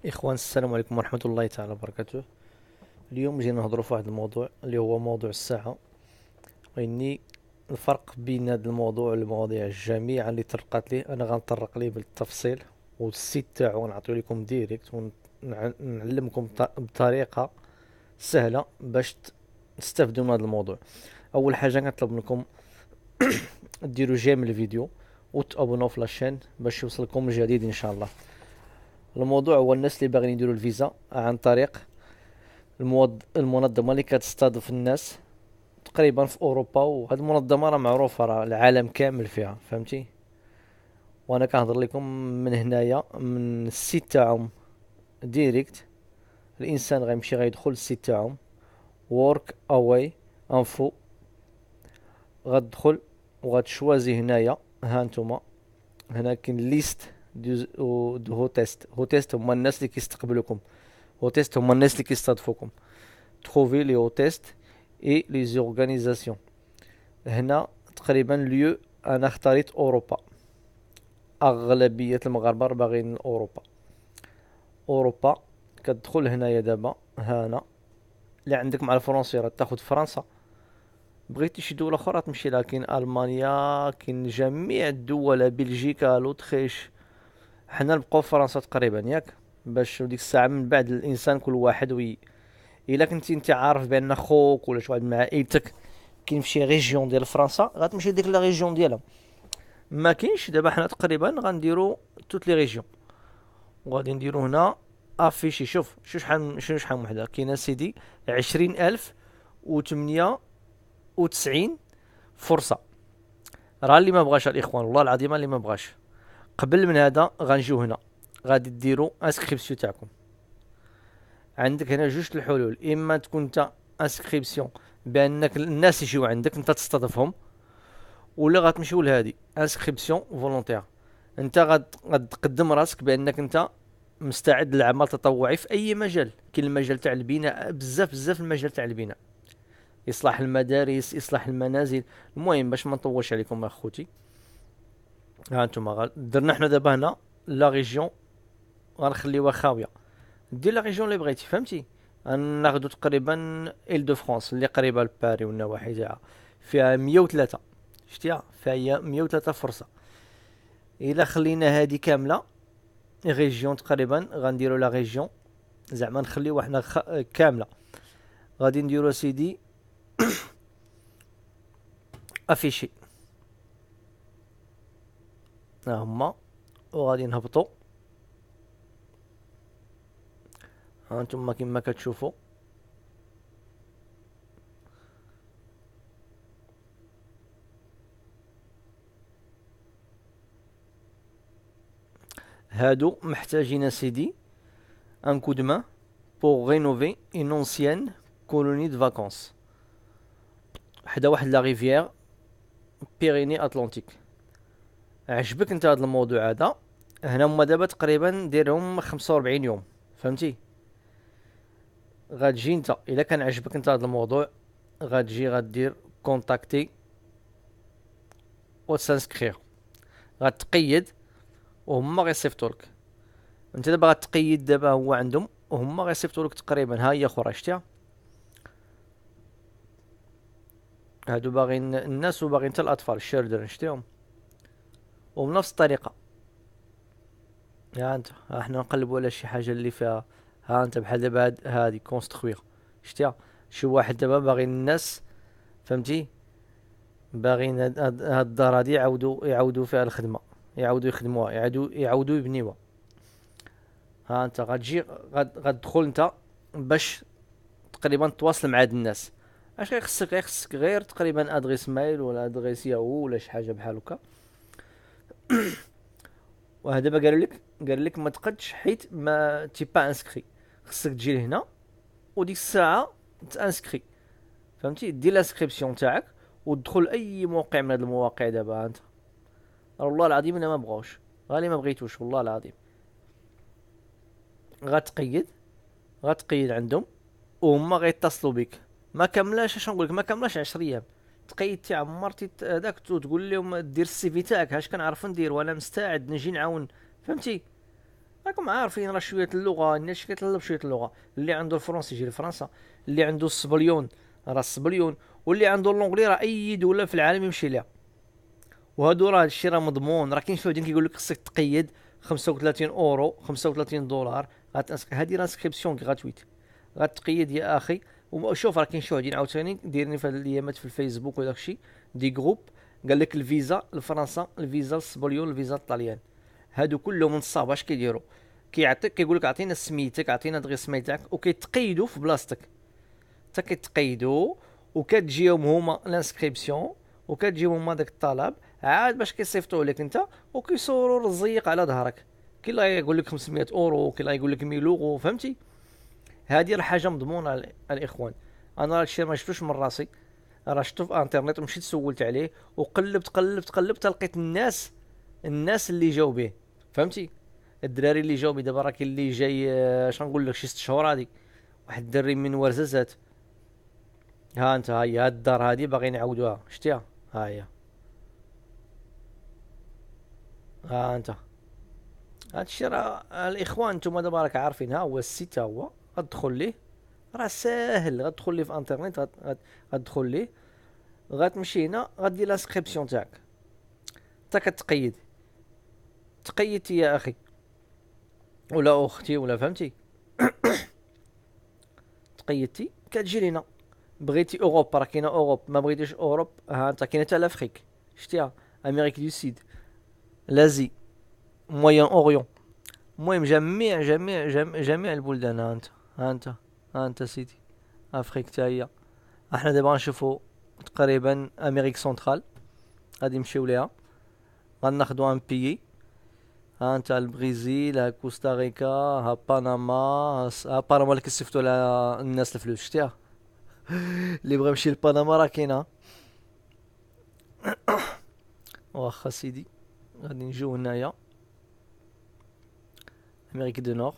إخوان، السلام عليكم ورحمة الله تعالى وبركاته. اليوم جينا نهضروا في واحد الموضوع اللي هو موضوع الساعة، وإني الفرق بين هذا الموضوع والمواضيع الجميع اللي طرقت ليه أنا غنطرق ليه بالتفصيل، والسيت تاعو نعطيو لكم ديريكت ونعلمكم بطريقة سهلة باش تستافدوا من هذا الموضوع. أول حاجة كنطلب منكم ديروا جيم الفيديو وتابوناو في لاشين باش يوصلكم الجديد إن شاء الله. الموضوع هو الناس اللي باغيين يديروا الفيزا عن طريق المنظمة اللي كتستضيف الناس تقريبا في اوروبا، وهذه المنظمة راه معروفة، راه العالم كامل فيها، فهمتي؟ وانا كنهضر لكم من هنايا من السيت تاعهم ديريكت. الانسان غيمشي غيدخل السيت تاعهم وورك اواي انفو، غتدخل وغتشوازي هنايا. ها نتوما هنا كاين ليست دو هوتيست. هوتيست هما الناس اللي كيستقبلوكم، هوتيست هما الناس اللي كيستضيفوكم. تروفي لي هوتيست اي لي زورغانيزاسيون. هنا تقريبا ليو انا اختاريت اوروبا، اغلبيه المغاربه باغيين اوروبا. اوروبا كتدخل هنايا دابا. هنا اللي عندك مع الفرونسي تاخد فرنسا، بغيتي شي دوله اخرى تمشي لها، كاين المانيا، كاين جميع الدول، بلجيكا، لوتريش. حنا نبقاو في فرنسا تقريبا ياك، باش ديك الساعه من بعد الانسان كل واحد الا كنتي انت عارف بان خوك ولا شي واحد من عائلتك كاين في شي ريجيون ديال فرنسا غتمشي لديك لا ريجيون ديالها. ما كاينش دابا حنا تقريبا غنديرو توت لي ريجيون، وغادي نديرو هنا افيشي. شوف شحال من وحده كاينه سيدي، 20,098 فرصه. راه اللي ما بغاش الاخوان، والله العظيم اللي ما بغاش، قبل من هذا غنجيو هنا غادي ديروا انسكريبسيون تاعكم. عندك هنا جوج الحلول، اما تكون انت انسكريبسيون بانك الناس يجيو عندك انت تستضيفهم، ولا غتمشيو لهادي انسكريبسيون فولونتير. انت غتقدم راسك بانك انت مستعد للعمل تطوعي في اي مجال. كاين المجال تاع البناء، بزاف المجال تاع البناء، اصلاح المدارس، اصلاح المنازل. المهم باش ما نطولش عليكم اخوتي، ها انتم درنا حنا دابا هنا لا ريجيون غنخليوها خاويه. دير لا ريجيون اللي بغيتي، فهمتي؟ غناخدو تقريبا إل دو فرانس اللي قريبه لباري والنواحي تاعها، فيها 103. شتيها فيها 103 فرصه. الا خلينا هادي كامله ريجيون تقريبا غنديرو لا ريجيون، زعما نخليو حنا كامله. غادي نديرو سيدي افيشي، ها هما، وغادي نهبطو. ها انتم كما كتشوفوا هادو محتاجين سيدي ان كو دو مان بور رينوفي اون اونسيان كولوني دو فاكونس حدا واحد لا ريفيير بيريني اتلانتيك. عجبك انت هذا الموضوع هذا؟ هنا هما دابا تقريبا ديرهم 45 يوم، فهمتي؟ غتجي انت الا كان عجبك انت هذا الموضوع، غتجي غدير كونتاكتي وتسانسكرير، غتقيد وهما غيصيفطولك. انت دابا غتقيد دابا هو عندهم وهما غيصيفطولك تقريبا. ها هي اخرى شتيها، هادو باغيين الناس وباغيين حتى الاطفال الشاردرين شتيهم، وبنفس الطريقه. ها انت، ها حنا نقلبوا على شي حاجه اللي فيها. ها انت بحال دابا هادي كونستخويغ شتيها، شي واحد دابا باغي الناس، فهمتي؟ باغيين هاد الدار هادي يعاودوا فيها الخدمه، يعاودوا يخدموها، يعاودوا يبنيوها. ها انت غتجي غتدخل انت باش تقريبا تواصل مع هاد الناس. اش غيخصك غير تقريبا ادريس مايل ولا ادريس ياهو ولا شي حاجه بحال هكا. وهذا دابا قال لك ما تقدش حيت ما تي با انسكري. خصك تجي لهنا وديك الساعه تانسكري، فهمتي؟ دير الانسكريبسيون تاعك وتدخل اي موقع من هاد المواقع. دابا انت والله العظيم انا ما بغاوش، غالي ما بغيتوش والله العظيم. غتقيد غتقيد عندهم وهما غيتصلوا بك. ما كملاش، اش نقول لك، ما كملاش 10 ايام تقيدتي عمرتي هذاك، تقول لهم دير السي في تاعك، هاش كنعرف ندير وانا مستعد نجي نعاون، فهمتي؟ راكم عارفين راه شويه اللغه، الناس كيتطلب شويه اللغه. اللي عنده الفرنسي يجي لفرنسا، اللي عنده السبليون راه السبليون، واللي عنده اللونجلي راه اي دوله في العالم يمشي ليها. وهادو راه هادشي راه مضمون. راه كاين شي وحدين كيقول لك خصك تقيد 35 اورو 35 دولار. هادي رانسكريبسيون غراتويت، غتقيد يا اخي. وشوف راه كاين شي وحدين عاوتاني دايرين في هاد الايامات في الفيسبوك وداكشي دي جروب، قال لك الفيزا لفرنسا، الفيزا للسبليون، الفيزا للطليان. هادو كلهم نصاب اش كيديروا؟ كيعطيك كيقول لك عطينا سميتك، عطينا دغيا سميتك، وكيتقيدوا في بلاصتك. حتى كيتقيدوا وكتجيهم هما لانسكريبسيون، وكتجيهم هما داك الطلب عاد باش كيصيفطوه لك انت، وكيصوروا الزيق على ظهرك. كي لا يقول لك 500 اورو، كي لا يقول لك 1000 اورو، فهمتي؟ هذه راه حاجه مضمونه الاخوان. انا هادشي ما شفتوش من راسي، راه شفتو في انترنت ومشيت سولت عليه وقلبت قلبت قلبت، لقيت الناس اللي جاو به، فهمتي؟ الدراري اللي جاو به دابا راه كاين اللي جاي شنو نقول لك شي 6 شهور هادي. واحد الدري من ورزازات. ها انت، ها هي هاد الدار هادي باغيين يعاودوها، شتيها؟ ها هي، ها انت. هادشي راه الاخوان نتوما دابا راك عارفين. ها هو السيت، ها هو غتدخل ليه، راه ساهل. غتدخل ليه في انترنت، غتدخل ليه، غتمشي هنا غدير لانسكريبسيون تاعك، حتى كتقيد. تقيدتي يا اخي ولا اختي ولا، فهمتي؟ تقيدتي كتجي لينا. بغيتي اوروبا راه كاينه اوروب، ما بغيتيش اوروب ها انت كاينه حتى لافريك، شتيها؟ امريك دو سيد، لازي، موين اوريون. المهم جميع البلدان. ها انت سيدي. افريك حتى هي. احنا دابا نشوفو تقريبا امريك سنترال غادي نمشيو ليها، غناخدو ان بيي. ها انت البرازيل، ها كوستاريكا، ها بنما، ها بنما اللي كيصيفطوا لها الناس الفلوس، شتيها؟ اللي بغى يمشي لبنما راه كاينه. واخا سيدي، غادي نجيو هنايا امريك دو نور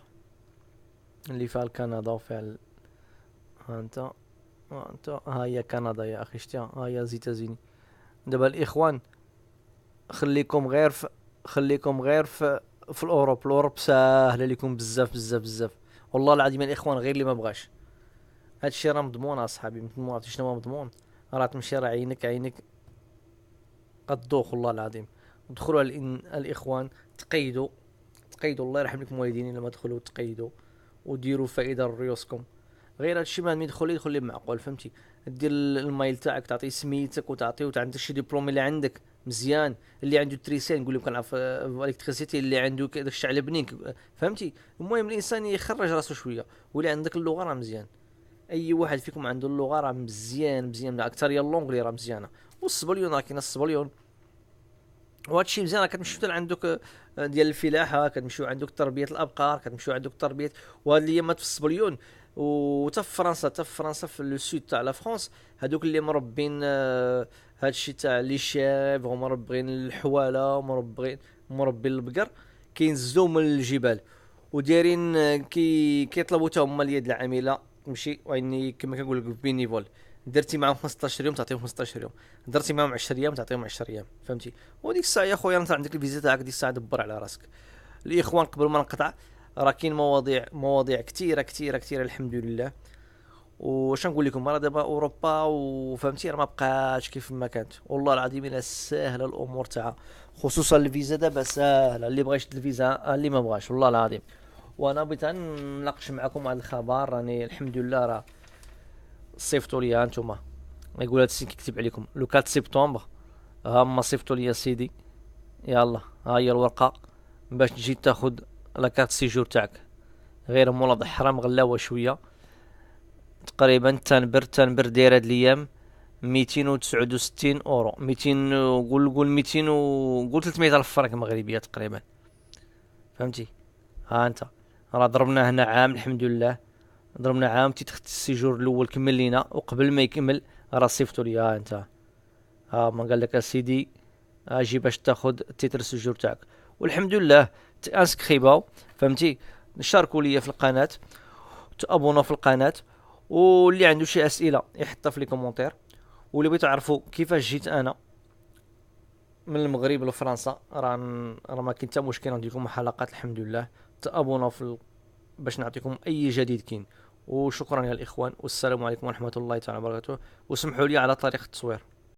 اللي فيها الكندا وفيها ها انت، ها هي كندا يا اخي، شتيها؟ ها هي زيتازيني. دابا الاخوان، خليكم غير في خليكم غير في الاوروب ساهله لكم بزاف بزاف بزاف. والله العظيم الاخوان غير اللي ما بغاش. هادشي راه مضمون اصحابي، مضمون. عرفتي شنو هو مضمون؟ راه تمشي راه عينك غتدوخ والله العظيم. دخلوا على الاخوان، تقيدوا الله يرحم لكم والديني لما دخلوا تقيدوا وديروا فائده لريوسكم. غير هادشي ما يدخل لي معقول، فهمتي؟ دير المايل تاعك، تعطي سميتك وتعطي وعندك شي ديبلوم اللي عندك مزيان. اللي عنده تريسين نقول لكم كنعرف الكتريسيتي، اللي عنده داك الشيء على بنين، فهمتي؟ المهم الانسان يخرج راسو شويه. واللي عندك اللغه راه مزيان. اي واحد فيكم عنده اللغه راه مزيان مزيان، اكثر يا اللونغلي راه مزيانه. والسبليون راه كاين السبليون. وهادشي مزيان. راه كتمشيو حتى عندك ديال الفلاحه، كتمشيو عندك تربيه الابقار، كتمشيو عندك تربيه. وهاد الايامات في السبليون وتا في فرنسا، تا في فرنسا في لو سود تاع لا فرانس، هادوك اللي مربين هادشي تاع لي شيف، ومربين الحواله، مربين البقر، كينزلو من الجبال ودايرين كيطلبوا تا هما اليد العامله. تمشي وعيني كما كنقول لك بينيفول. درتي معاهم 15 يوم تعطيهم 15 يوم، درتي معاهم 10 ايام تعطيهم 10 ايام، فهمتي؟ وديك الساعه يا خويا انت عندك الفيزا تاعك، ديك الساعه دبر على راسك. الاخوان قبل ما نقطع، راه كاين مواضيع كثيره كثيره كثيره الحمد لله. واش نقول لكم، راه دابا اوروبا وفهمتي راه ما بقاش كيف ما كانت. والله العظيم الا ساهله الامور تاعها، خصوصا الفيزا دابا ساهله. اللي بغى يشد الفيزا، اللي ما بغاش والله العظيم. وانا بغيت نناقش معكم هذا الخبر، راني الحمد لله راه صيفطوا لي هانتوما. يقول هاد السين كيكتب عليكم لو 4 سبتمبر، ها هما صيفطوا لي سيدي. يلا ها هي الورقه باش تجي تاخد لاكارت سيجور تاعك. غير مولا حرام غلاوه شويه. تقريبا تنبر داير هاد الايام 269 اورو، 200 قول 200 قول 300 الف فرنك مغربيه تقريبا، فهمتي؟ ها انت، راه ضربنا هنا عام الحمد لله. ضربنا عام تيتخت السيجور الاول كمل لينا، وقبل ما يكمل راه صيفطوا لي. ها انت، ها ما قال لك اسيدي اجي باش تاخد التيتر السجور تاعك. والحمد لله انسكريباو، فهمتي؟ شاركوا لي في القناه، تابونوا في القناه. واللي عنده شي اسئله يحطها في لي كومونتير. واللي بغيتو تعرفوا كيفاش جيت انا من المغرب لفرنسا، راه ما كاين حتى مشكل، ندير لكم حلقات الحمد لله تابونا باش نعطيكم اي جديد كاين. وشكرا يا الاخوان، والسلام عليكم ورحمه الله تعالى وبركاته. وسمحوا لي على طريقه التصوير.